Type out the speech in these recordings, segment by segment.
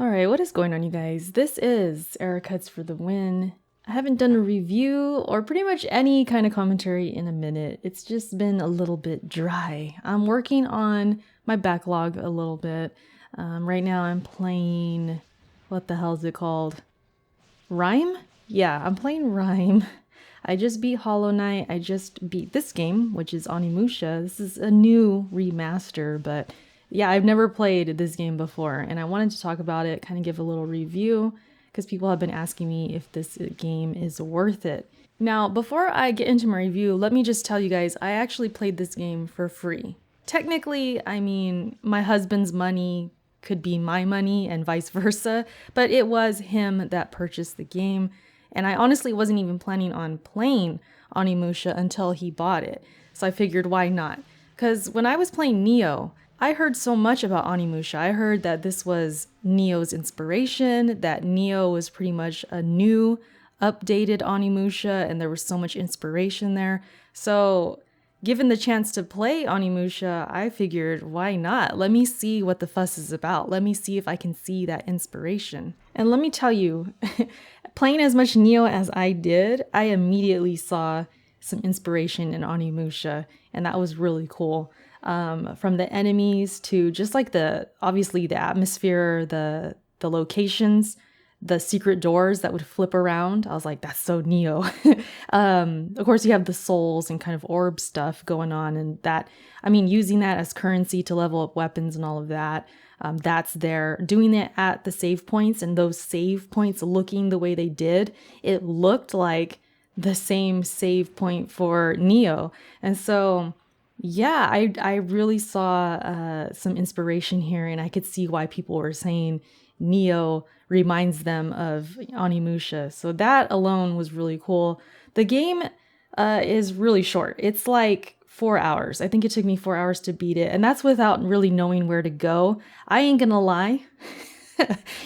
Alright, what is going on, you guys? This is Era Cuts for the Win. I haven't done a review or pretty much any kind of commentary in a minute. It's just been a little bit dry. I'm working on my backlog a little bit. Right now I'm playing, what the hell is it called? Rime? Yeah, I'm playing Rime. I just beat Hollow Knight. I just beat this game, which is Onimusha. This is a new remaster, but yeah, I've never played this game before, and I wanted to talk about it, kind of give a little review, because people have been asking me if this game is worth it. Now, before I get into my review, let me just tell you guys, I actually played this game for free. Technically, I mean, my husband's money could be my money and vice versa, but it was him that purchased the game, and I honestly wasn't even planning on playing Onimusha until he bought it. So I figured, why not? Because when I was playing Nioh, I heard so much about Onimusha. I heard that this was Nioh's inspiration, that Nioh was pretty much a new, updated Onimusha, and there was so much inspiration there. So, given the chance to play Onimusha, I figured, why not? Let me see what the fuss is about. Let me see if I can see that inspiration. And let me tell you, playing as much Nioh as I did, I immediately saw some inspiration in Onimusha, and that was really cool. From the enemies to just like obviously the atmosphere, the locations, the secret doors that would flip around. I was like, that's so Nioh. Of course, you have the souls and kind of orb stuff going on, and that, I mean, using that as currency to level up weapons and all of that. That's there. Doing it at the save points, and those save points looking the way they did, it looked like the same save point for Nioh. And so yeah, I really saw some inspiration here, and I could see why people were saying Nioh reminds them of Onimusha. So that alone was really cool. The game is really short. It's like 4 hours. I think it took me 4 hours to beat it, and that's without really knowing where to go. I ain't gonna lie.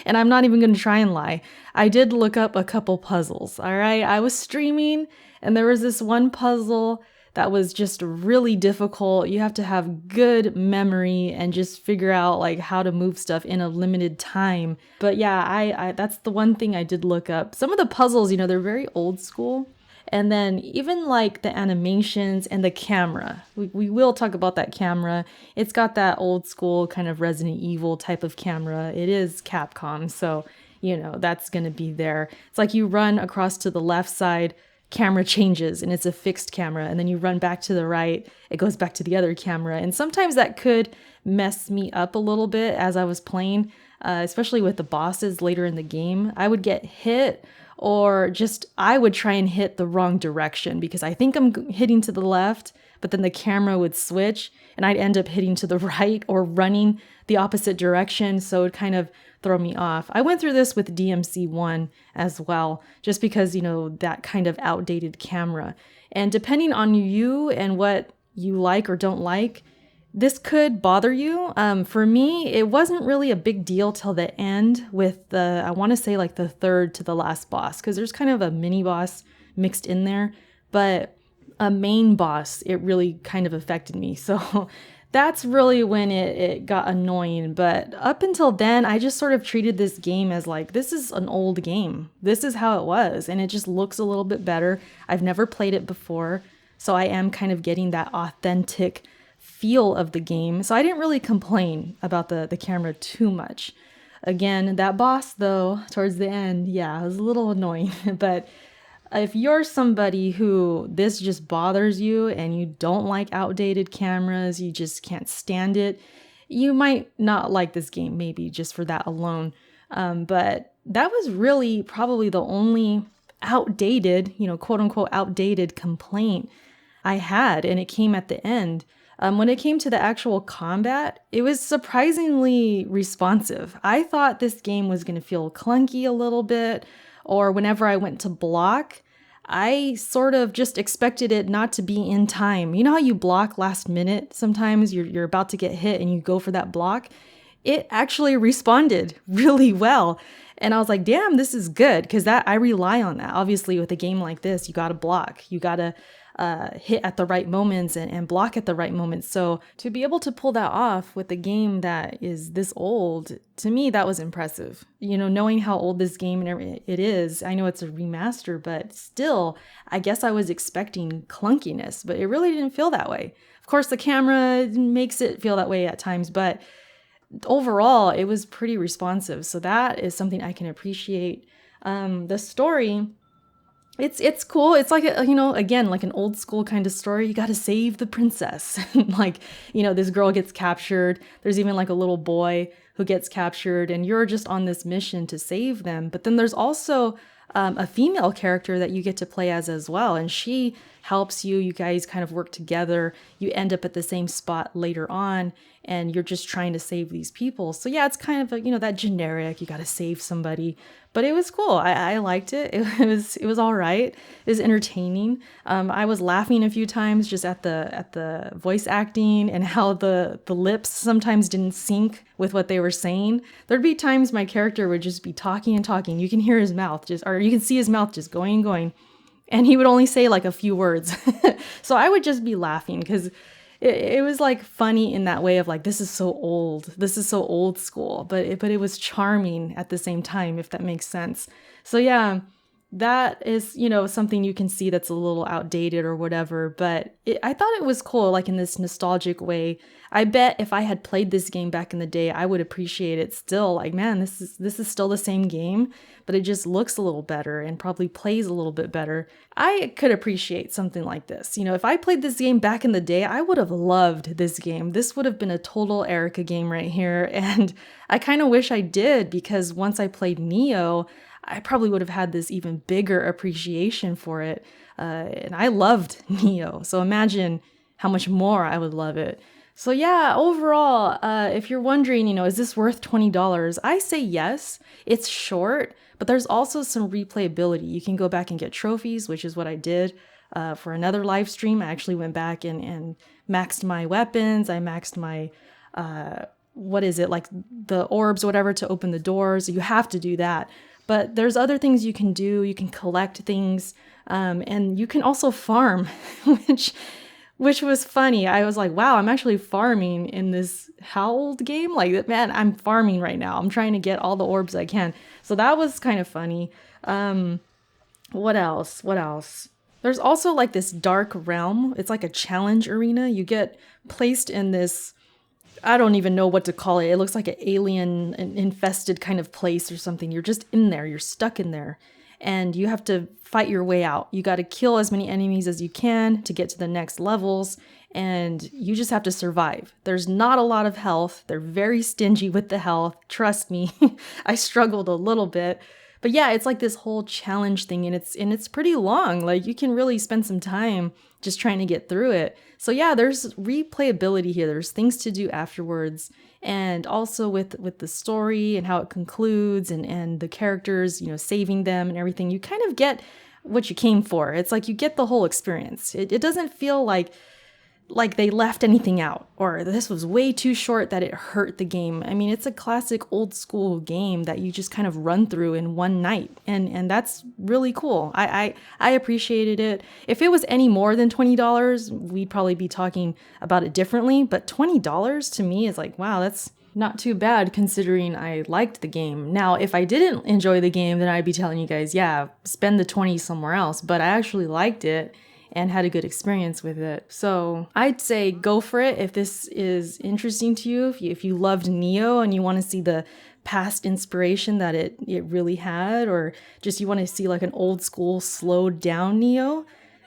And I'm not even gonna try and lie. I did look up a couple puzzles, all right? I was streaming, and there was this one puzzle that was just really difficult. You have to have good memory and just figure out like how to move stuff in a limited time. But yeah, I that's the one thing I did look up. Some of the puzzles, you know, they're very old school. And then even like the animations and the camera. We will talk about that camera. It's got that old school kind of Resident Evil type of camera. It is Capcom, so you know, that's gonna be there. It's like you run across to the left side, camera changes and it's a fixed camera, and then you run back to the right, it goes back to the other camera. And sometimes that could mess me up a little bit as I was playing, especially with the bosses later in the game. I would get hit, or just I would try and hit the wrong direction because I think I'm hitting to the left, but then the camera would switch and I'd end up hitting to the right or running the opposite direction, so it kind of throw me off. I went through this with DMC1 as well, just because, you know, that kind of outdated camera. And depending on you and what you like or don't like, this could bother you. For me, it wasn't really a big deal till the end with I want to say like the third to the last boss, because there's kind of a mini boss mixed in there, but a main boss, it really kind of affected me. So that's really when it got annoying. But up until then, I just sort of treated this game as like, this is an old game. This is how it was. And it just looks a little bit better. I've never played it before, so I am kind of getting that authentic feel of the game. So I didn't really complain about the camera too much. Again, that boss though, towards the end, yeah, it was a little annoying. But if you're somebody who this just bothers you and you don't like outdated cameras, you just can't stand it, you might not like this game, maybe just for that alone. But that was really probably the only outdated, you know, quote unquote outdated complaint I had, and it came at the end. When it came to the actual combat, it was surprisingly responsive. I thought this game was going to feel clunky a little bit, or whenever I went to block, I sort of just expected it not to be in time. You know how you block last minute? Sometimes you're about to get hit and you go for that block. It actually responded really well. And I was like, damn, this is good, because I rely on that. Obviously, with a game like this, you got to block. You got to hit at the right moments and block at the right moments. So to be able to pull that off with a game that is this old, to me, that was impressive. You know, knowing how old this game it is, I know it's a remaster, but still, I guess I was expecting clunkiness, but it really didn't feel that way. Of course, the camera makes it feel that way at times, but overall, it was pretty responsive. So that is something I can appreciate. The story, it's cool. It's like, again, like an old school kind of story. You got to save the princess. Like, this girl gets captured. There's even like a little boy who gets captured and you're just on this mission to save them. But then there's also a female character that you get to play as well. And she helps you. You guys kind of work together. You end up at the same spot later on and you're just trying to save these people. So yeah, it's kind of, that generic, you got to save somebody. But it was cool. I liked it. It was all right. It was entertaining. I was laughing a few times just at the voice acting and how the lips sometimes didn't sync with what they were saying. There'd be times my character would just be talking and talking. You can hear his mouth or you can see his mouth just going and going. And he would only say like a few words. So I would just be laughing because it was like funny in that way of like, this is so old. This is so old school, but it was charming at the same time, if that makes sense. So yeah, that is, something you can see that's a little outdated or whatever, but I thought it was cool, like in this nostalgic way. I bet if I had played this game back in the day, I would appreciate it still. Like, man, this is still the same game, but it just looks a little better and probably plays a little bit better. I could appreciate something like this. If I played this game back in the day, I would have loved this game. This would have been a total Erica game right here. And I kind of wish I did, because once I played Nioh, I probably would have had this even bigger appreciation for it. And I loved Nioh. So imagine how much more I would love it. So yeah, overall, if you're wondering, is this worth $20? I say yes. It's short, but there's also some replayability. You can go back and get trophies, which is what I did for another live stream. I actually went back and maxed my weapons. I maxed my, like the orbs, whatever, to open the doors. You have to do that. But there's other things you can do. You can collect things, and you can also farm, which was funny. I was like, wow, I'm actually farming in this how old game? Like, man, I'm farming right now. I'm trying to get all the orbs I can. So that was kind of funny. What else? There's also like this dark realm. It's like a challenge arena. You get placed in this, I don't even know what to call it. It looks like an alien infested kind of place or something. You're just in there. You're stuck in there. And you have to fight your way out. You got to kill as many enemies as you can to get to the next levels. And you just have to survive. There's not a lot of health. They're very stingy with the health. Trust me. I struggled a little bit. But yeah, it's like this whole challenge thing, and it's pretty long. Like, you can really spend some time just trying to get through it. So yeah, there's replayability here. There's things to do afterwards. And also with the story and how it concludes and the characters, saving them and everything, you kind of get what you came for. It's like you get the whole experience. It doesn't feel like they left anything out, or this was way too short that it hurt the game. I mean, it's a classic old school game that you just kind of run through in one night. And that's really cool. I appreciated it. If it was any more than $20, we'd probably be talking about it differently. But $20 to me is like, wow, that's not too bad considering I liked the game. Now, if I didn't enjoy the game, then I'd be telling you guys, yeah, spend the 20 somewhere else. But I actually liked it and had a good experience with it. So I'd say go for it if this is interesting to you. If you loved Nioh and you want to see the past inspiration that it really had, or just you want to see like an old school slowed down Nioh,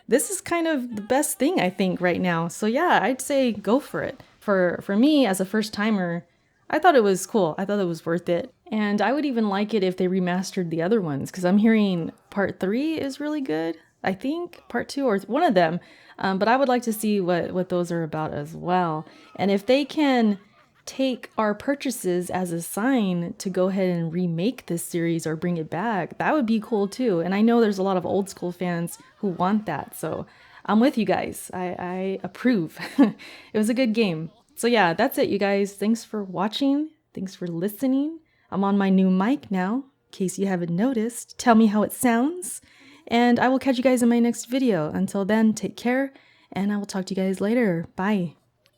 this is kind of the best thing I think right now. So yeah, I'd say go for it. For me as a first timer, I thought it was cool. I thought it was worth it. And I would even like it if they remastered the other ones, because I'm hearing part 3 is really good. I think part 2 or one of them, but I would like to see what those are about as well. And if they can take our purchases as a sign to go ahead and remake this series or bring it back, that would be cool too. And I know there's a lot of old school fans who want that, so I'm with you guys. I approve. It was a good game. So yeah, that's it, you guys. Thanks for watching. Thanks for listening. I'm on my new mic now, in case you haven't noticed. Tell me how it sounds. And I will catch you guys in my next video. Until then, take care, and I will talk to you guys later. Bye.